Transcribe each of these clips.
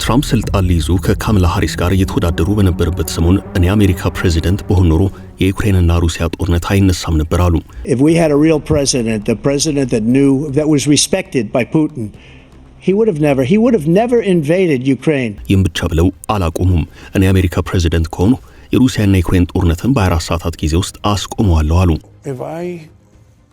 ትራምፕ ስልጣን ሊይዙ ከካማላ ሃሪስ ጋር እየተወዳደሩ በነበረበት ሰሞን እኔ አሜሪካ ፕሬዚደንት በሆን ኖሮ የዩክሬንና ሩሲያ ጦርነት አይነሳም ነበር አሉ። If we had a real president, the president that knew, that was respected by Putin, he would have never invaded Ukraine. ይህም ብቻ ብለው አላቆሙም። እኔ አሜሪካ ፕሬዚደንት ከሆኑ የሩሲያና የዩክሬን ጦርነትን በ24 ሰዓታት ጊዜ ውስጥ አስቆመዋለሁ አሉ። If I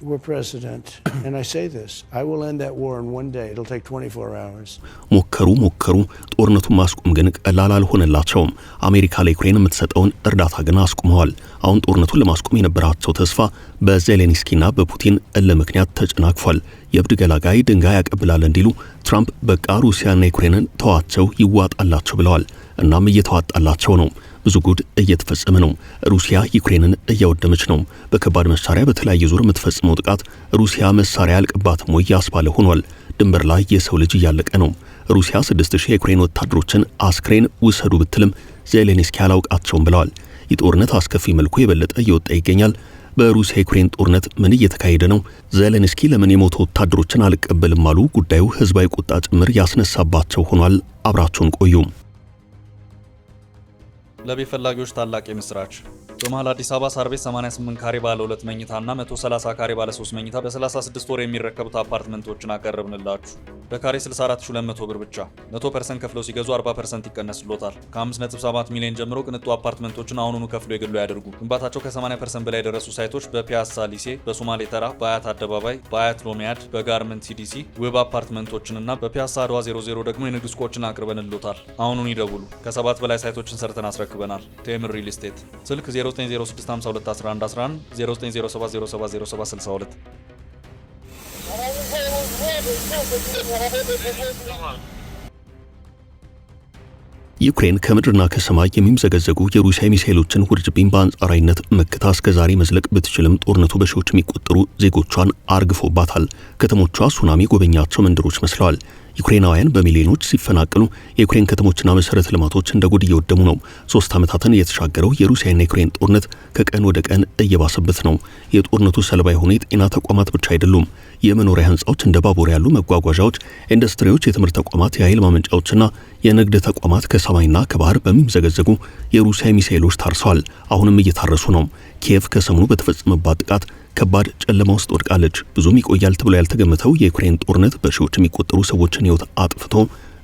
were president, and I say this, I will end that war in one day. It'll take 24 hours. ሞከሩ ጦርነቱን ማስቆም ግን ቀላል አልሆነላቸውም። አሜሪካ ለዩክሬን የምትሰጠውን እርዳታ ግን አስቆመዋል። አሁን ጦርነቱን ለማስቆም የነበራቸው ተስፋ በዜሌንስኪና በፑቲን ምክንያት ተጨናግፏል። የብድ ገላጋይ ድንጋይ ያቀብላል እንዲሉ ትራምፕ በቃ ሩሲያና ዩክሬንን ተዋቸው ይዋጣላቸው ብለዋል። እናም እየተዋጣላቸው ነው። ብዙ ጉድ እየተፈጸመ ነው። ሩሲያ ዩክሬንን እያወደመች ነው። በከባድ መሳሪያ በተለያየ ዙር የምትፈጽመው ጥቃት ሩሲያ መሳሪያ ያልቅባትም ወይ ያስባለ ሆኗል። ድንበር ላይ የሰው ልጅ እያለቀ ነው። ሩሲያ 6000 የዩክሬን ወታደሮችን አስክሬን ውሰዱ ብትልም ዜሌንስኪ አላውቃቸውም ብለዋል። የጦርነት አስከፊ መልኩ የበለጠ እየወጣ ይገኛል። በሩሲያ ዩክሬን ጦርነት ምን እየተካሄደ ነው? ዜሌንስኪ ለምን የሞቱ ወታደሮችን አልቀበልም አሉ? ጉዳዩ ህዝባዊ ቁጣ ጭምር ያስነሳባቸው ሆኗል። አብራችሁን ቆዩ። ለቤት ፈላጊዎች ታላቅ የምስራች። በመሃል አዲስ አበባ ሳር ቤት 88 ካሬ ባለ 2 መኝታና 130 ካሬ ባለ 3 መኝታ በ36 ወር የሚረከቡት አፓርትመንቶችን አቀረብንላችሁ። በካሬ 64200 ብር ብቻ 100% ከፍለው ሲገዙ 40% ይቀነስሎታል። ከ5.7 ሚሊዮን ጀምሮ ቅንጡ አፓርትመንቶችን አሁኑኑ ከፍሎ የግሉ ያድርጉ። ግንባታቸው ከ80% በላይ የደረሱ ሳይቶች በፒያሳ ሊሴ፣ በሶማሌ ተራ፣ በአያት አደባባይ፣ በአያት ሎሚያድ፣ በጋርመንት ሲዲሲ ውብ አፓርትመንቶችንና በፒያሳ አድዋ 00 ደግሞ የንግድ ሱቆችን አቅርበንሎታል። አሁኑን ይደውሉ። ከ7 በላይ ሳይቶችን ሰርተን አስረክበናል። ቴምር ሪል ስቴት ስልክ 0906521111 0907070762 ዩክሬን ከምድርና ከሰማይ የሚምዘገዘጉ የሩሲያ ሚሳኤሎችን ውርጅብኝ በአንጻራዊነት መክታ እስከዛሬ መዝለቅ ብትችልም ጦርነቱ በሺዎች የሚቆጠሩ ዜጎቿን አርግፎባታል። ከተሞቿ ሱናሚ ጎበኛቸው መንደሮች መስለዋል። ዩክሬናውያን በሚሊዮኖች ሲፈናቀሉ የዩክሬን ከተሞችና መሰረተ ልማቶች እንደ ጉድ እየወደሙ ነው። 3 ዓመታትን የተሻገረው የሩሲያና የዩክሬን ጦርነት ከቀን ወደ ቀን እየባሰበት ነው። የጦርነቱ ሰለባ የሆኑ የጤና ተቋማት ብቻ አይደሉም። የመኖሪያ ህንጻዎች፣ እንደ ባቡር ያሉ መጓጓዣዎች፣ ኢንዱስትሪዎች፣ የትምህርት ተቋማት፣ የኃይል ማመንጫዎችና የንግድ ተቋማት ከሰማይና ከባህር በሚምዘገዘጉ የሩሲያ ሚሳኤሎች ታርሰዋል። አሁንም እየታረሱ ነው። ኪየቭ ከሰሞኑ በተፈጸመባት ጥቃት ከባድ ጨለማ ውስጥ ወድቃለች። ብዙም ይቆያል ተብሎ ያልተገመተው የዩክሬን ጦርነት በሺዎች የሚቆጠሩ ሰዎችን ህይወት አጥፍቶ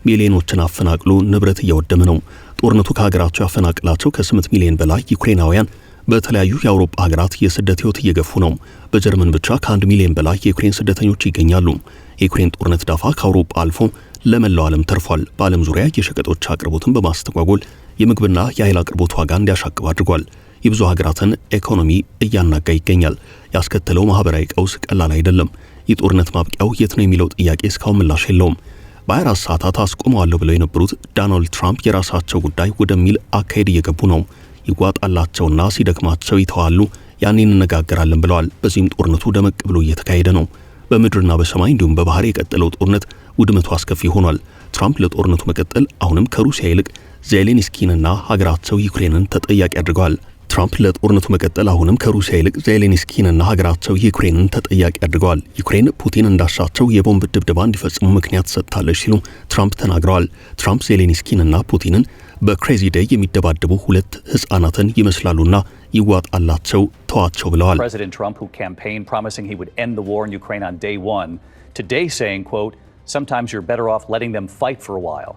ሚሊዮኖችን አፈናቅሎ ንብረት እያወደመ ነው። ጦርነቱ ከሀገራቸው ያፈናቅላቸው ከ8 ሚሊዮን በላይ ዩክሬናውያን በተለያዩ የአውሮፓ ሀገራት የስደት ህይወት እየገፉ ነው። በጀርመን ብቻ ከ1 ሚሊዮን በላይ የዩክሬን ስደተኞች ይገኛሉ። የዩክሬን ጦርነት ዳፋ ከአውሮፓ አልፎ ለመላው ዓለም ተርፏል። በዓለም ዙሪያ የሸቀጦች አቅርቦትን በማስተጓጎል የምግብና የኃይል አቅርቦት ዋጋ እንዲያሻቅብ አድርጓል። የብዙ ሀገራትን ኢኮኖሚ እያናጋ ይገኛል። ያስከተለው ማህበራዊ ቀውስ ቀላል አይደለም። የጦርነት ማብቂያው የት ነው የሚለው ጥያቄ እስካሁን ምላሽ የለውም። በ24 ሰዓታት አስቆመዋለሁ ብለው የነበሩት ዶናልድ ትራምፕ የራሳቸው ጉዳይ ወደሚል አካሄድ እየገቡ ነው። ይጓጣላቸውና ሲደክማቸው ይተዋሉ፣ ያኔ እንነጋገራለን ብለዋል። በዚህም ጦርነቱ ደመቅ ብሎ እየተካሄደ ነው። በምድርና በሰማይ እንዲሁም በባህር የቀጠለው ጦርነት ውድመቱ አስከፊ ሆኗል። ትራምፕ ለጦርነቱ መቀጠል አሁንም ከሩሲያ ይልቅ ዜሌንስኪንና ሀገራቸው ዩክሬንን ተጠያቂ አድርገዋል። ትራምፕ ለጦርነቱ መቀጠል አሁንም ከሩሲያ ይልቅ ዜሌንስኪንና ሀገራቸው ዩክሬንን ተጠያቂ አድርገዋል። ዩክሬን ፑቲን እንዳሻቸው የቦምብ ድብደባ እንዲፈጽሙ ምክንያት ሰጥታለች ሲሉ ትራምፕ ተናግረዋል። ትራምፕ ዜሌንስኪንና ፑቲንን በክሬዚ ዴይ የሚደባደቡ ሁለት ህፃናትን ይመስላሉና ይዋጣላቸው ተዋቸው ብለዋል። President Trump, who campaigned promising he would end the war in Ukraine on day one, today saying, quote, sometimes you're better off letting them fight for a while.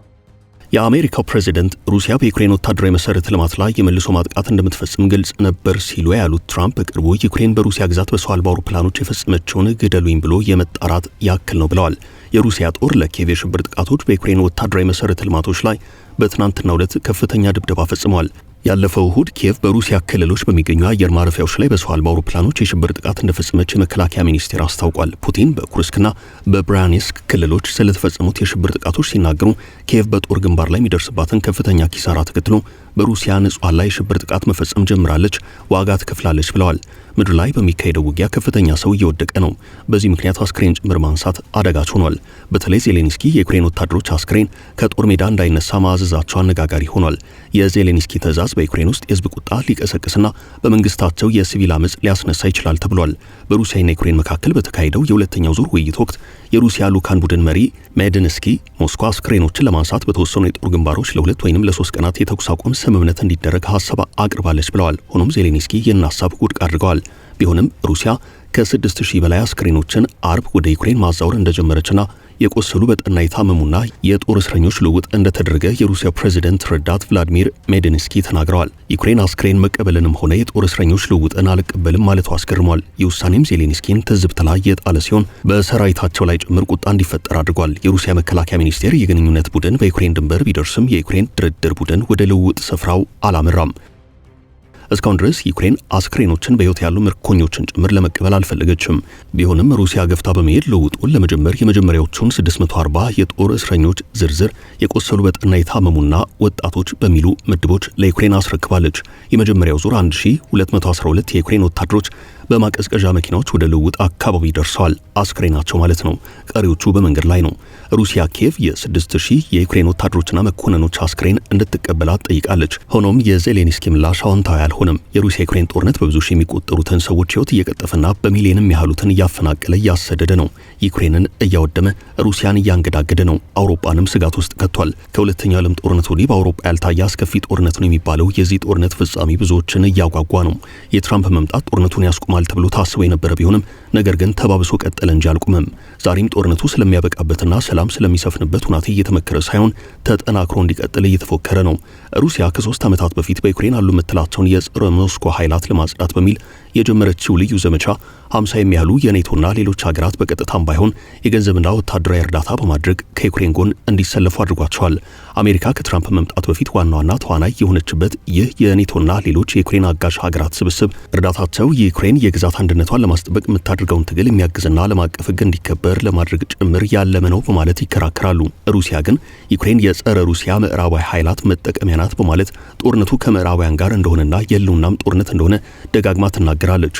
የአሜሪካው ፕሬዚደንት ሩሲያ በዩክሬን ወታደራዊ መሰረተ ልማት ላይ የመልሶ ማጥቃት እንደምትፈጽም ግልጽ ነበር ሲሉ ያሉት ትራምፕ በቅርቡ ዩክሬን በሩሲያ ግዛት በሰው አልባ አውሮፕላኖች የፈጸመችውን ግደሉኝ ብሎ የመጣራት ያክል ነው ብለዋል። የሩሲያ ጦር ለኪየቭ የሽብር ጥቃቶች በዩክሬን ወታደራዊ መሰረተ ልማቶች ላይ በትናንትናው ዕለት ከፍተኛ ድብደባ ፈጽመዋል። ያለፈው እሁድ ኪየቭ በሩሲያ ክልሎች በሚገኙ አየር ማረፊያዎች ላይ በሰው አልባ አውሮፕላኖች የሽብር ጥቃት እንደፈጸመች የመከላከያ ሚኒስቴር አስታውቋል። ፑቲን በኩርስክና በብራያንስክ ክልሎች ስለተፈጸሙት የሽብር ጥቃቶች ሲናገሩ ኪየቭ በጦር ግንባር ላይ የሚደርስባትን ከፍተኛ ኪሳራ ተከትሎ በሩሲያ ንጹሃን ላይ የሽብር ጥቃት መፈጸም ጀምራለች፣ ዋጋ ትከፍላለች ብለዋል። ምድር ላይ በሚካሄደው ውጊያ ከፍተኛ ሰው እየወደቀ ነው። በዚህ ምክንያት አስክሬን ጭምር ማንሳት አደጋች ሆኗል። በተለይ ዜሌንስኪ የዩክሬን ወታደሮች አስክሬን ከጦር ሜዳ እንዳይነሳ ማዘዛቸው አነጋጋሪ ሆኗል። የዜሌንስኪ ትዕዛዝ በዩክሬን ውስጥ የህዝብ ቁጣ ሊቀሰቅስና በመንግስታቸው የሲቪል አመጽ ሊያስነሳ ይችላል ተብሏል። በሩሲያና ዩክሬን መካከል በተካሄደው የሁለተኛው ዙር ውይይት ወቅት የሩሲያ ሉካን ቡድን መሪ ሜድንስኪ ሞስኮ አስክሬኖችን ለማንሳት በተወሰኑ የጦር ግንባሮች ለ2 ወይም ለ3 ቀናት የተኩስ አቁም ስምምነት እንዲደረግ ሐሳብ አቅርባለች ብለዋል። ሆኖም ዜሌንስኪ ይህን ሐሳብ ውድቅ አድርገዋል። ቢሆንም ሩሲያ ከ6000 በላይ አስክሬኖችን አርብ ወደ ዩክሬን ማዛወር እንደጀመረችና የቆሰሉ በጠና የታመሙና የጦር እስረኞች ልውውጥ እንደተደረገ የሩሲያ ፕሬዝዳንት ረዳት ቭላዲሚር ሜድንስኪ ተናግረዋል። ዩክሬን አስክሬን መቀበልንም ሆነ የጦር እስረኞች ልውውጥን አልቀበልም ማለቱ አስገርሟል። የውሳኔም ዜሌንስኪን ትዝብት ላይ የጣለ ሲሆን በሰራዊታቸው ላይ ጭምር ቁጣ እንዲፈጠር አድርጓል። የሩሲያ መከላከያ ሚኒስቴር የግንኙነት ቡድን በዩክሬን ድንበር ቢደርስም የዩክሬን ድርድር ቡድን ወደ ልውውጥ ስፍራው አላመራም። እስካሁን ድረስ ዩክሬን አስክሬኖችን በሕይወት ያሉ ምርኮኞችን ጭምር ለመቀበል አልፈለገችም። ቢሆንም ሩሲያ ገፍታ በመሄድ ልውውጡን ለመጀመር የመጀመሪያዎቹን 640 የጦር እስረኞች ዝርዝር የቆሰሉ በጠና የታመሙና ወጣቶች በሚሉ ምድቦች ለዩክሬን አስረክባለች። የመጀመሪያው ዙር 1212 የዩክሬን ወታደሮች በማቀዝቀዣ መኪናዎች ወደ ልውውጥ አካባቢ ደርሰዋል። አስክሬናቸው ማለት ነው። ቀሪዎቹ በመንገድ ላይ ነው። ሩሲያ ኪየቭ የ6000 የዩክሬን ወታደሮችና መኮንኖች አስክሬን እንድትቀበላት ጠይቃለች። ሆኖም የዜሌንስኪ ምላሽ አዎንታዊ አልሆነም። የሩሲያ ዩክሬን ጦርነት በብዙ ሺህ የሚቆጠሩትን ሰዎች ሕይወት እየቀጠፈና በሚሊዮንም ያህሉትን እያፈናቀለ እያሰደደ ነው። ዩክሬንን እያወደመ ሩሲያን እያንገዳገደ ነው። አውሮፓንም ስጋት ውስጥ ከቷል። ከሁለተኛው ዓለም ጦርነት ወዲህ በአውሮፓ ያልታየ አስከፊ ጦርነት ነው የሚባለው የዚህ ጦርነት ፍጻሜ ብዙዎችን እያጓጓ ነው። የትራምፕ መምጣት ጦርነቱን ያስቆማል ተብሎ ታስቦ የነበረ ቢሆንም ነገር ግን ተባብሶ ቀጠለ እንጂ አልቆመም። ዛሬም ጦርነቱ ስለሚያበቃበትና ሰላም ስለሚሰፍንበት ሁኔታ እየተመከረ ሳይሆን ተጠናክሮ እንዲቀጥል እየተፎከረ ነው። ሩሲያ ከ3 ዓመታት በፊት በዩክሬን አሉ የምትላቸውን የጸረ ሞስኮ ኃይላት ለማጽዳት በሚል የጀመረችው ልዩ ዘመቻ 50 የሚያህሉ የኔቶና ሌሎች ሀገራት በቀጥታም ባይሆን የገንዘብና ወታደራዊ እርዳታ በማድረግ ከዩክሬን ጎን እንዲሰለፉ አድርጓቸዋል። አሜሪካ ከትራምፕ መምጣት በፊት ዋና ተዋናይ የሆነችበት ይህ የኔቶና ሌሎች የዩክሬን አጋዥ ሀገራት ስብስብ እርዳታቸው የዩክሬን የግዛት አንድነቷን ለማስጠበቅ የምታደርገውን ትግል የሚያግዝና ዓለም አቀፍ ሕግ እንዲከበር ለማድረግ ጭምር ያለመ ነው በማለት ይከራከራሉ። ሩሲያ ግን ዩክሬን የጸረ ሩሲያ ምዕራባዊ ኃይላት መጠቀሚያ ናት በማለት ጦርነቱ ከምዕራባውያን ጋር እንደሆነና የህልውናም ጦርነት እንደሆነ ደጋግማ ትናገራለች።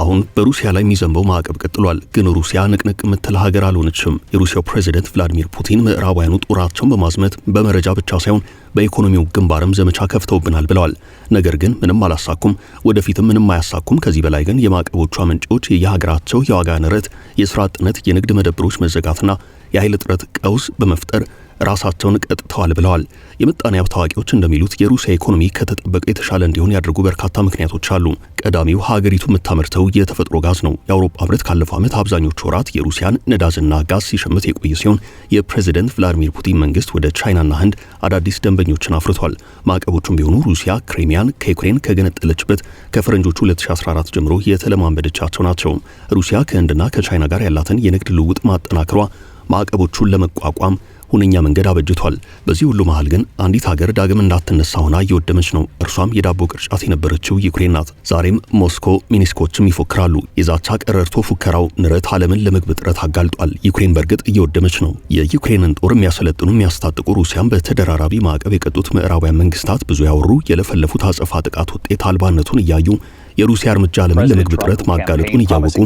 አሁን በሩሲያ ላይ የሚዘንበው ማዕቀብ ቀጥሏል። ግን ሩሲያ ንቅንቅ የምትል ሀገር አልሆነችም። የሩሲያው ፕሬዝዳንት ቭላዲሚር ፑቲን ምዕራባውያኑ ጦራቸውን በማዝመት በመረጃ ብቻ ሳይሆን በኢኮኖሚው ግንባርም ዘመቻ ከፍተውብናል ብለዋል። ነገር ግን ምንም አላሳኩም፣ ወደፊትም ምንም አያሳኩም። ከዚህ በላይ ግን የማዕቀቦቿ ምንጮች የሀገራቸው የዋጋ ንረት፣ የስራ አጥነት፣ የንግድ መደብሮች መዘጋትና የኃይል እጥረት ቀውስ በመፍጠር ራሳቸውን ቀጥተዋል ብለዋል። የምጣኔ ሀብት አዋቂዎች እንደሚሉት የሩሲያ ኢኮኖሚ ከተጠበቀ የተሻለ እንዲሆን ያደርጉ በርካታ ምክንያቶች አሉ። ቀዳሚው ሀገሪቱ የምታመርተው የተፈጥሮ ጋዝ ነው። የአውሮፓ ህብረት ካለፈው ዓመት አብዛኞቹ ወራት የሩሲያን ነዳጅና ጋዝ ሲሸምት የቆየ ሲሆን የፕሬዝዳንት ቭላዲሚር ፑቲን መንግስት ወደ ቻይናና ህንድ አዳዲስ ደንበኞችን አፍርቷል። ማዕቀቦቹም ቢሆኑ ሩሲያ ክሪሚያን ከዩክሬን ከገነጠለችበት ከፈረንጆቹ 2014 ጀምሮ የተለማመደቻቸው ናቸው። ሩሲያ ከህንድና ከቻይና ጋር ያላትን የንግድ ልውውጥ ማጠናከሯ ማዕቀቦቹን ለመቋቋም ሁነኛ መንገድ አበጅቷል። በዚህ ሁሉ መሃል ግን አንዲት ሀገር ዳግም እንዳትነሳ ሆና እየወደመች ነው። እርሷም የዳቦ ቅርጫት የነበረችው ዩክሬን ናት። ዛሬም ሞስኮ ሚኒስኮችም ይፎክራሉ። የዛቻ ቀረርቶ ፉከራው ንረት ዓለምን ለምግብ እጥረት አጋልጧል። ዩክሬን በእርግጥ እየወደመች ነው። የዩክሬንን ጦር የሚያሰለጥኑ የሚያስታጥቁ ሩሲያን በተደራራቢ ማዕቀብ የቀጡት ምዕራባውያን መንግስታት ብዙ ያወሩ የለፈለፉት አጸፋ ጥቃት ውጤት አልባነቱን እያዩ የሩሲያ እርምጃ ዓለምን ለምግብ እጥረት ማጋለጡን እያወቁ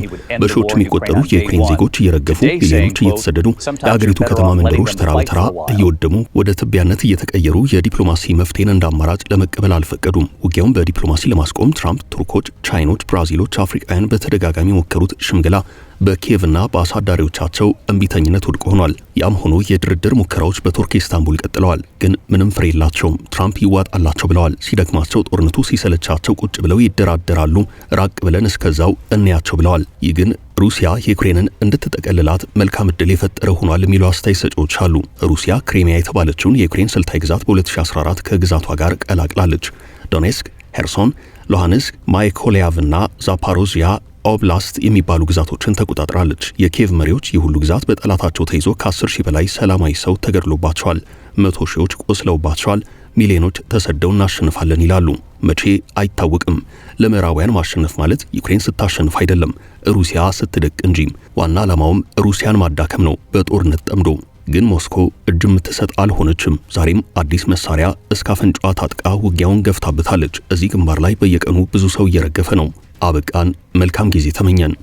በሺዎች የሚቆጠሩ የዩክሬን ዜጎች እየረገፉ ሚሊዮኖች እየተሰደዱ የአገሪቱ ከተማ መንደሮች ተራ በተራ እየወደሙ ወደ ትቢያነት እየተቀየሩ የዲፕሎማሲ መፍትሄን እንደ አማራጭ ለመቀበል አልፈቀዱም። ውጊያውን በዲፕሎማሲ ለማስቆም ትራምፕ፣ ቱርኮች፣ ቻይኖች፣ ብራዚሎች፣ አፍሪካውያን በተደጋጋሚ የሞከሩት ሽምገላ በኪየቭና በአሳዳሪዎቻቸው እንቢተኝነት ውድቅ ሆኗል። ያም ሆኖ የድርድር ሙከራዎች በቱርክ ኢስታንቡል ቀጥለዋል። ግን ምንም ፍሬ የላቸውም። ትራምፕ ይዋጣላቸው ብለዋል። ሲደክማቸው ጦርነቱ ሲሰለቻቸው ቁጭ ብለው ይደራደራሉ። ራቅ ብለን እስከዛው እንያቸው ብለዋል። ይህ ግን ሩሲያ ዩክሬንን እንድትጠቀልላት መልካም ዕድል የፈጠረ ሆኗል የሚሉ አስተያየት ሰጪዎች አሉ። ሩሲያ ክሪሚያ የተባለችውን የዩክሬን ስልታዊ ግዛት በ2014 ከግዛቷ ጋር ቀላቅላለች። ዶኔስክ፣ ሄርሶን፣ ሉሃንስክ፣ ማይኮላይቭና ዛፓሮዚያ ኦብላስት የሚባሉ ግዛቶችን ተቆጣጥራለች። የኪየቭ መሪዎች ይህ ሁሉ ግዛት በጠላታቸው ተይዞ ከ10 ሺህ በላይ ሰላማዊ ሰው ተገድሎባቸዋል። 100 ሺዎች ቆስለውባቸዋል። ሚሊዮኖች ተሰደው እናሸንፋለን ይላሉ። መቼ አይታወቅም። ለምዕራባውያን ማሸነፍ ማለት ዩክሬን ስታሸንፍ አይደለም፣ ሩሲያ ስትደቅ እንጂ። ዋና ዓላማውም ሩሲያን ማዳከም ነው በጦርነት ጠምዶ። ግን ሞስኮ እጅ የምትሰጥ አልሆነችም። ዛሬም አዲስ መሳሪያ እስከ አፍንጫዋ ታጥቃ ውጊያውን ገፍታበታለች። እዚህ ግንባር ላይ በየቀኑ ብዙ ሰው እየረገፈ ነው። አበቃን። መልካም ጊዜ ተመኘን።